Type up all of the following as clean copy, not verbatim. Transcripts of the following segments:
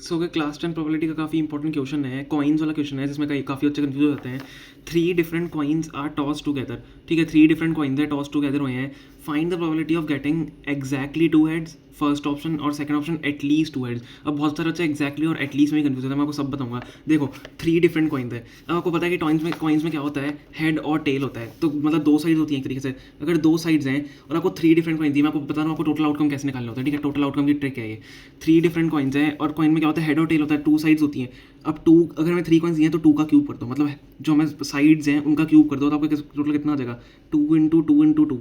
सो कि class 10 probability का काफ़ी इंपॉर्टेंट क्वेश्चन है, कॉइन्स वाला क्वेश्चन है, जिसमें काफ़ी अच्छे कन्फ्यूज हो जाते हैं। 3 different coins are toss together, ठीक है, 3 डिफरेंट कॉइन्स है, टॉस टुगेदर हुए हैं। Find the probability of getting exactly 2 heads, first option, और सेकंड ऑप्शन एटलीस्ट 2 हेड्स। अब बहुत सारे बच्चे एग्जैक्टली और एटलीस्ट में ही कन्फ्यूज होता है, मैं आपको सब बताऊंगा। देखो 3 डिफरेंट कॉइन्स है। अब आपको पता है कि कॉइन्स में क्या होता है, हेड और टेल होता है, तो मतलब 2 साइड्स होती हैं एक तरीके से। अगर 2 साइड्स हैं और आपको 3 डिफरेंट कॉइन्स दी, मैं आपको बता रहा हूँ आपको टोटल आउटकम कैसे निकालना होता है, ठीक है। टोटल आउटकम की ट्रिक है ये। 3 डिफरेंट कॉइन्स हैं और कॉइन में क्या होता है, हेड और टेल होता है, 2 साइड्स होती हैं। अब 2, अगर हमें 3 कॉइन्स दिए हैं तो 2 का क्यूब कर दो, मतलब जो हमें साइड्स हैं उनका क्यूब कर दो, तो आपको टोटल कितना आ जाएगा, 2 इंटू 2 इंटू 2,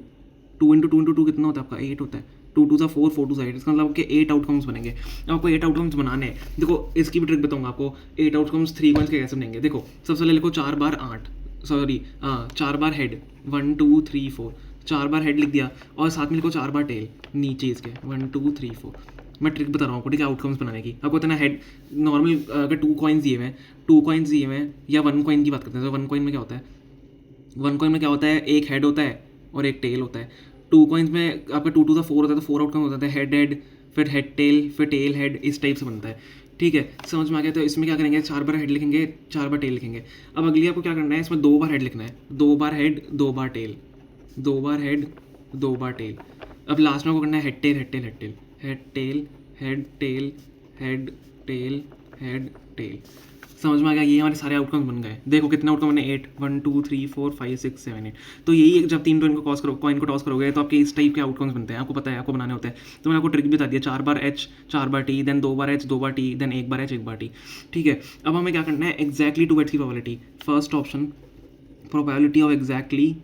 2 इंटू 2 इंटू 2 कितना होता है आपका, 8 होता है। 2 2 4 4 2 8, इसका मतलब आपके 8 आउटकम्स बनेंगे। अब आपको 8 आउटकम्स बनाने हैं। देखो इसकी भी ट्रिक बताऊंगा आपको, 8 आउटकम्स 3 कॉइन्स के कैसे बनेंगे। देखो सबसे पहले लिखो 4 बार 8, सॉरी 4 बार हेड, 1 2 3 4, 4 बार हेड लिख दिया, और साथ में लिखो 4 बार टेल नीचे इसके, 1 2 3 4। मैं ट्रिक बता रहा हूँ आपको, ठीक है, आउटकम्स बनाने की। आपको इतना हेड नॉर्मल, अगर 2 कॉइन्स दिए हुए हैं, 2 कॉइन्स दिए हुए हैं, या 1 कॉइन की बात करते हैं, तो 1 कॉइन में क्या होता है, 1 कॉइन में क्या होता है, एक हेड होता है और एक टेल होता है। 2 कॉइन्स में आपका 2 2 4 होता है, तो 4 आउटकम होता है, हेड हेड, फिर हेड टेल हेड, इस टाइप से बनता है, ठीक है। समझ में आ गया। तो इसमें क्या करेंगे, 4 बार हेड लिखेंगे, 4 बार टेल लिखेंगे। अब अगली आपको क्या करना है, इसमें 2 बार हेड लिखना है, 2 बार हेड 2 बार टेल, 2 बार हेड 2 बार टेल। अब लास्ट में आपको करना है head tail head tail head tail head tail head tail head tail head tail. समझ में आ गया, ये हमारे सारे आउटकम्स बन गए। देखो कितने आउटकम बने, 8 1 2 3 4 5 6 7 8। तो यही जब 3 कॉइन को टॉस करोगे तो आपके इस टाइप के आउटकम्स बनते हैं, आपको पता है, आपको बनाने होते हैं। तो मैंने आपको ट्रिक भी बता दिया, 4 बार एच 4 बार टी, देन 2 बार एच 2 बार टी, देन 1 बार एच 1 बार टी, ठीक है। अब हमें क्या करना है, एग्जैक्टली 2 हेड्स की probability. First option, probability of exactly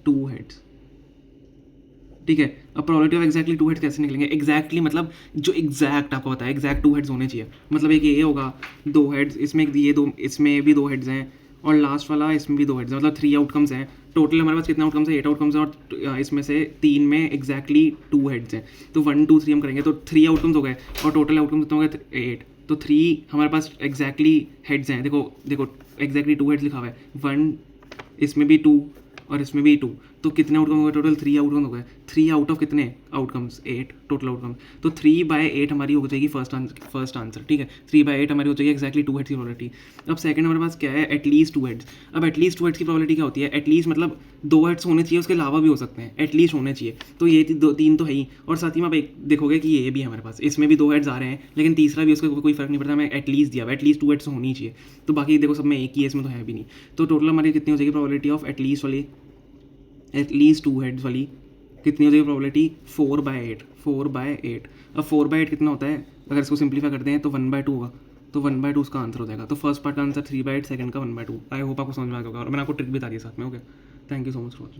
2 heads, ठीक है। अब प्रोबेबिलिटी ऑफ एग्जैक्टली 2 हेड्स कैसे निकलेंगे, एग्जैक्टली मतलब जो एग्जैक्ट आपको पता है, एग्जैक्ट 2 हेड्स होने चाहिए। मतलब एक ये होगा 2 हेड्स, इसमें ये 2, इसमें भी 2 हेड्स हैं, और लास्ट वाला इसमें भी 2 हेड्स हैं, मतलब 3 आउटकम्स हैं। टोटल हमारे पास कितने आउटकम्स हैं, 8 आउटकम्स हैं, और इसमें से 3 में एग्जैक्टली 2 हेड्स हैं। तो 1 2 3 हम करेंगे तो 3 आउटकम्स हो गए, और टोटल आउटकम्स कितने हो गए, 8। तो 3 हमारे पास एग्जैक्टली हेड्स हैं। देखो देखो एग्जैक्टली 2 हेड्स लिखा हुआ है, 1, इसमें भी 2 और इसमें भी 2, तो कितने आउटकम हो गए, टोटल 3 आउटकम हो गए। 3 आउट ऑफ कितने आउटकम्स, 8 टोटल आउटकम्स। तो 3/8 हमारी हो जाएगी फर्स्ट आंसर, ठीक है। 3/8 हमारी हो जाएगी एग्जैक्टली 2 हेड्स की प्रोबेबिलिटी। अब सेकंड हमारे पास क्या है, एटलीस्ट 2 हेड्स। अब एटलीस्ट 2 हेड्स की प्रोबेबिलिटी क्या होती है, एटलीस्ट मतलब 2 हेड्स होने चाहिए, उसके अलावा भी हो सकते हैं, एटलीस्ट होने चाहिए। तो ये 3 तो है ही, और साथ ही में आप एक देखोगे कि ये भी है हमारे पास, इसमें भी 2 हेड्स आ रहे हैं, लेकिन तीसरा भी, उसका कोई फर्क नहीं पड़ता, मैं एटलीस्ट दिया हुआ, एटलीस्ट 2 हेड्स होनी चाहिए। तो बाकी देखो सब में एक ही है, इसमें तो है भी नहीं। तो टोटल हमारी कितनी हो जाएगी प्रोबेबिलिटी ऑफ एटलीस्ट वाली, एटलीस्ट 2 हेड्स वाली, कितनी हो जाएगी प्रोबेबिलिटी, 4/8, 4/8। अब 4/8 कितना होता है, अगर इसको सिंप्लीफाई करते हैं तो 1/2 होगा, तो 1/2 उसका आंसर हो जाएगा। तो फर्स्ट पार्ट का आंसर 3/8, सेकंड का 1/2। आई होप आपको समझ में आ गया होगा, और मैंने आपको ट्रिक भी बता दिया साथ में। Okay, thank you so much for watching.